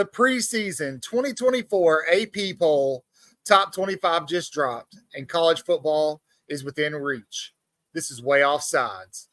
The preseason 2024 AP poll top 25 just dropped, and college football is within reach. This is way off sides.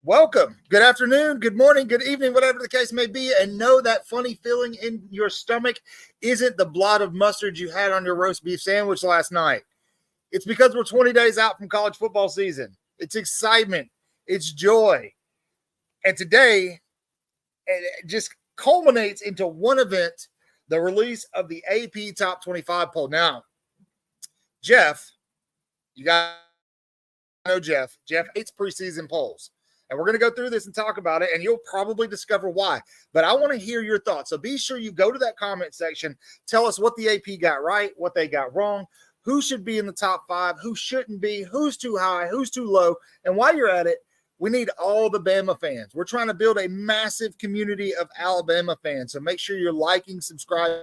Welcome. Good afternoon, good morning, good evening, whatever the case may be. And know that funny feeling in your stomach isn't the blot of mustard you had on your roast beef sandwich last night. It's because we're 20 days out from college football season. It's excitement. It's joy. And today, it just culminates into one event, the release of the AP Top 25 poll. Now, Jeff, you got to know Jeff. Jeff hates preseason polls. And we're going to go through this and talk about it, and you'll probably discover why. But I want to hear your thoughts. So be sure you go to that comment section. Tell us what the AP got right, what they got wrong, who should be in the top 5, who shouldn't be, who's too high, who's too low. And while you're at it, we need all the Bama fans. We're trying to build a massive community of Alabama fans. So make sure you're liking, subscribing.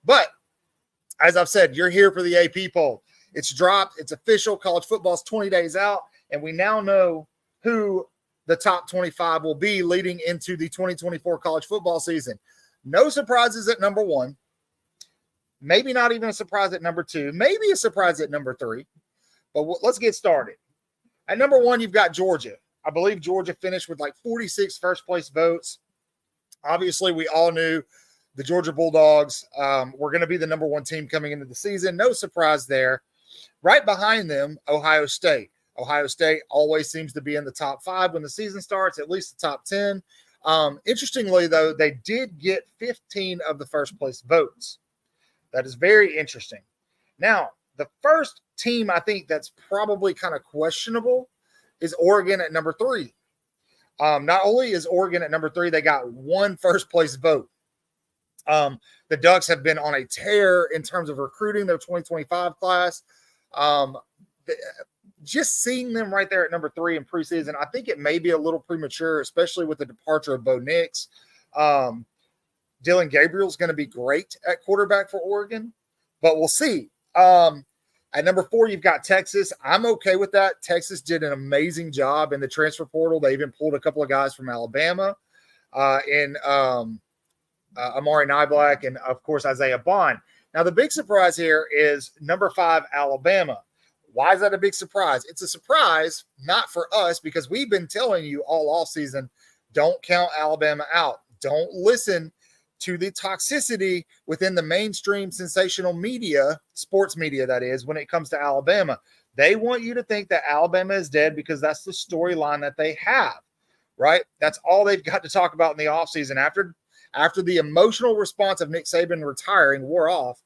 But as I've said, you're here for the AP poll. It's dropped. It's official. College football's 20 days out, and we now know who the top 25 will be leading into the 2024 college football season. No surprises at number 1. Maybe not even a surprise at number 2. Maybe a surprise at number 3. But let's get started. At number 1, you've got Georgia. I believe Georgia finished with like 46 first-place votes. Obviously, we all knew the Georgia Bulldogs were going to be the number 1 team coming into the season. No surprise there. Right behind them, Ohio State. Ohio State always seems to be in the top 5 when the season starts, at least the top 10. Interestingly, though, they did get 15 of the first-place votes. That is very interesting. Now, the first team I think that's probably kind of questionable is Oregon at number 3. Not only is Oregon at number 3, they got 1 first-place vote. The Ducks have been on a tear in terms of recruiting their 2025 class. Just seeing them right there at number 3 in preseason, I think it may be a little premature, especially with the departure of Bo Nix. Dylan Gabriel's going to be great at quarterback for Oregon, but we'll see. At number 4, you've got Texas. I'm okay with that. Texas did an amazing job in the transfer portal. They even pulled a couple of guys from Alabama Amari Niblack and, of course, Isaiah Bond. Now, the big surprise here is number 5, Alabama. Why is that a big surprise? It's a surprise not for us because we've been telling you all offseason, don't count Alabama out. Don't listen to the toxicity within the mainstream sensational media, sports media that is, when it comes to Alabama. They want you to think that Alabama is dead because that's the storyline that they have, right? That's all they've got to talk about in the offseason. After the emotional response of Nick Saban retiring wore off,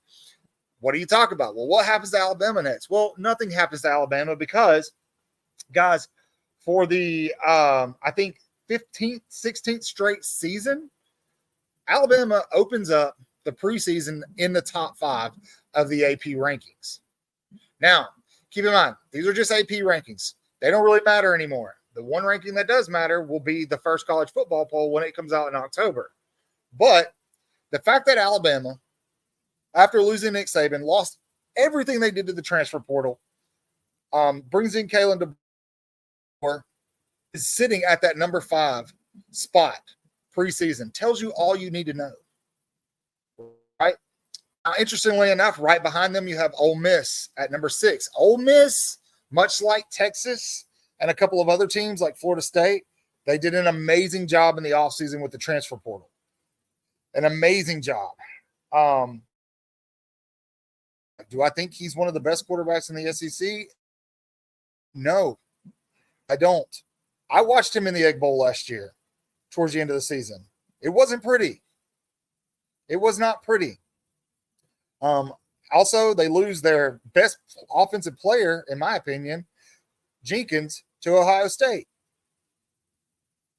what do you talk about? Well, what happens to Alabama next? Well, nothing happens to Alabama because, guys, for the, I think, 15th, 16th straight season, Alabama opens up the preseason in the top 5 of the AP rankings. Now, keep in mind, these are just AP rankings. They don't really matter anymore. The one ranking that does matter will be the first college football poll when it comes out in October. But the fact that Alabama, after losing Nick Saban, lost everything they did to the transfer portal, brings in Kalen DeBoer, is sitting at that number 5 spot preseason, tells you all you need to know, right? Now, interestingly enough, right behind them, you have Ole Miss at number 6. Ole Miss, much like Texas and a couple of other teams like Florida State, they did an amazing job in the offseason with the transfer portal. An amazing job. Do I think he's one of the best quarterbacks in the SEC? No, I don't. I watched him in the Egg Bowl last year towards the end of the season. It wasn't pretty. It was not pretty. Also, they lose their best offensive player, in my opinion, Jenkins, to Ohio State.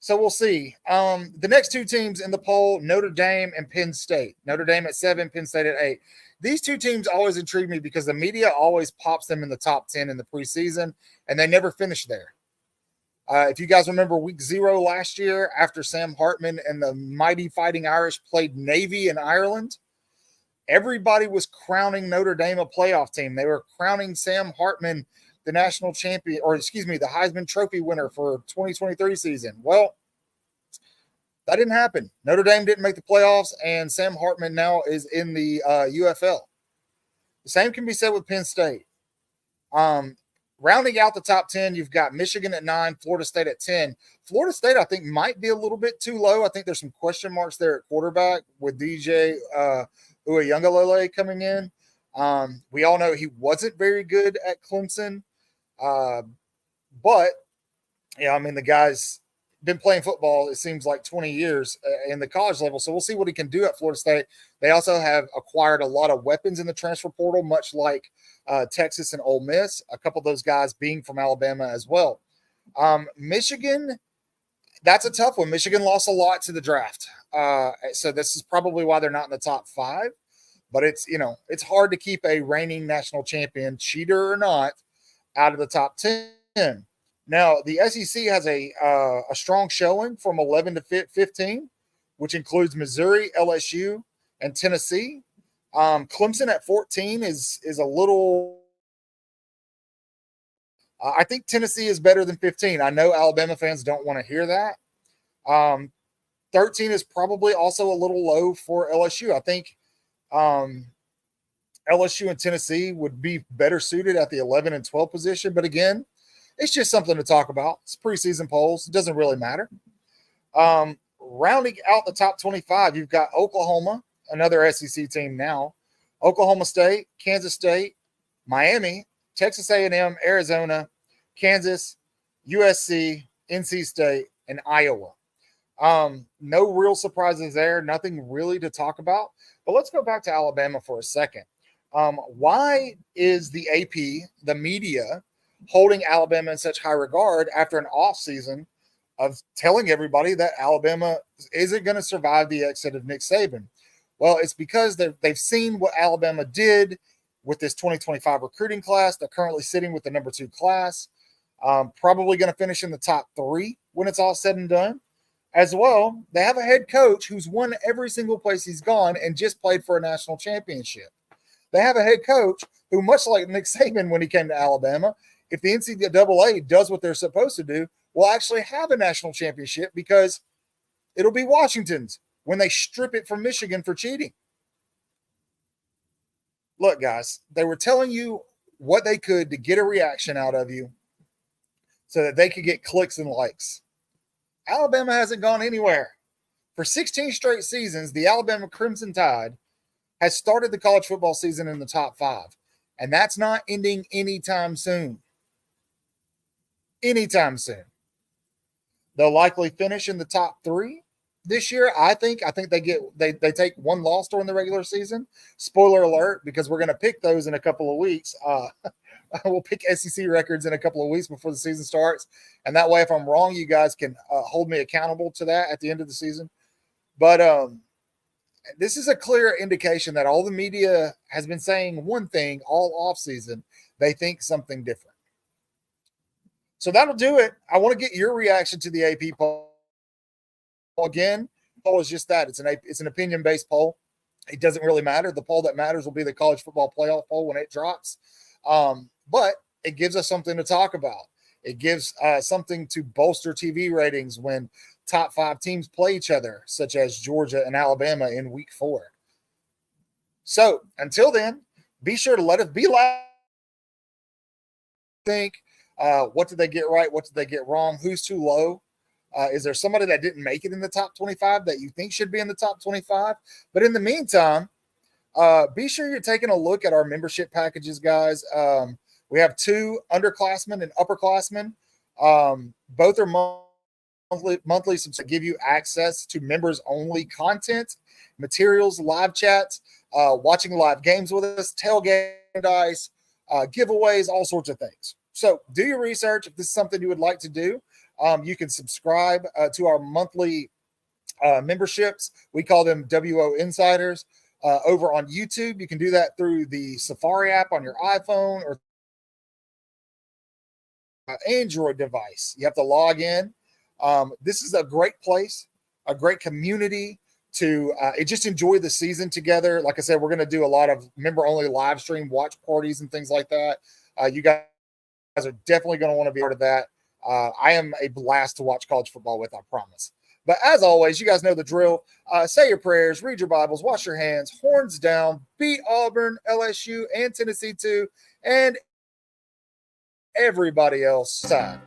So we'll see. The next two teams in the poll, Notre Dame and Penn State. Notre Dame at 7, Penn State at 8. These two teams always intrigue me because the media always pops them in the top 10 in the preseason, and they never finish there. If you guys remember week 0 last year, after Sam Hartman and the mighty Fighting Irish played Navy in Ireland, everybody was crowning Notre Dame a playoff team. They were crowning Sam Hartman the national champion, or excuse me, the Heisman Trophy winner for 2023 season. Well, that didn't happen. Notre Dame didn't make the playoffs, and Sam Hartman now is in the UFL. The same can be said with Penn State. Rounding out the top 10, you've got Michigan at 9, Florida State at 10. Florida State, I think, might be a little bit too low. I think there's some question marks there at quarterback with DJ Uiagalelei coming in. We all know he wasn't very good at Clemson. But, yeah, I mean, the guy's been playing football, it seems like 20 years in the college level. So we'll see what he can do at Florida State. They also have acquired a lot of weapons in the transfer portal, much like Texas and Ole Miss, a couple of those guys being from Alabama as well. Michigan, that's a tough one. Michigan lost a lot to the draft. So this is probably why they're not in the top 5. But it's hard to keep a reigning national champion, cheater or not, out of the top 10. Now, the SEC has a strong showing from 11 to 15, which includes Missouri, LSU, and Tennessee. Clemson at 14 is a little I think Tennessee is better than 15. I know Alabama fans don't want to hear that. 13 is probably also a little low for LSU. I think LSU and Tennessee would be better suited at the 11 and 12 position. But again, it's just something to talk about. It's preseason polls. It doesn't really matter. Rounding out the top 25, you've got Oklahoma, another SEC team now, Oklahoma State, Kansas State, Miami, Texas A&M, Arizona, Kansas, USC, NC State, and Iowa. No real surprises there. Nothing really to talk about. But let's go back to Alabama for a second. Why is the AP, the media, holding Alabama in such high regard after an offseason of telling everybody that Alabama isn't going to survive the exit of Nick Saban? Well, it's because they've seen what Alabama did with this 2025 recruiting class. They're currently sitting with the number 2 class, probably going to finish in the top 3 when it's all said and done. As well, they have a head coach who's won every single place he's gone and just played for a national championship. They have a head coach who, much like Nick Saban when he came to Alabama, if the NCAA does what they're supposed to do, will actually have a national championship because it'll be Washington's when they strip it from Michigan for cheating. Look, guys, they were telling you what they could to get a reaction out of you so that they could get clicks and likes. Alabama hasn't gone anywhere. For 16 straight seasons, the Alabama Crimson Tide has started the college football season in the top 5. And that's not ending anytime soon. Anytime soon. They'll likely finish in the top 3 this year. I think they take one loss during the regular season. Spoiler alert, because we're going to pick those in a couple of weeks. We'll pick SEC records in a couple of weeks before the season starts. And that way, if I'm wrong, you guys can hold me accountable to that at the end of the season. But this is a clear indication that all the media has been saying one thing all offseason. They think something different. So that'll do it. I want to get your reaction to the AP poll. Again, poll is just that. It's an opinion-based poll. It doesn't really matter. The poll that matters will be the college football playoff poll when it drops. But it gives us something to talk about. It gives something to bolster TV ratings when top 5 teams play each other, such as Georgia and Alabama in week 4. So until then, be sure to let us be loud. Think, what did they get right? What did they get wrong? Who's too low? Is there somebody that didn't make it in the top 25 that you think should be in the top 25? But in the meantime, be sure you're taking a look at our membership packages, guys. We have 2 underclassmen and upperclassmen. Both are monthly to give you access to members-only content, materials, live chats, watching live games with us, tailgate dice, giveaways, all sorts of things. So do your research. If this is something you would like to do, you can subscribe to our monthly memberships. We call them WO Insiders. Over on YouTube, you can do that through the Safari app on your iPhone or Android device. You have to log in. This is a great place, a great community to just enjoy the season together. Like I said, we're going to do a lot of member-only live stream watch parties and things like that. You guys are definitely going to want to be part of that. I am a blast to watch college football with, I promise. But as always, you guys know the drill. Say your prayers, read your Bibles, wash your hands, horns down, beat Auburn, LSU, and Tennessee too, and everybody else side.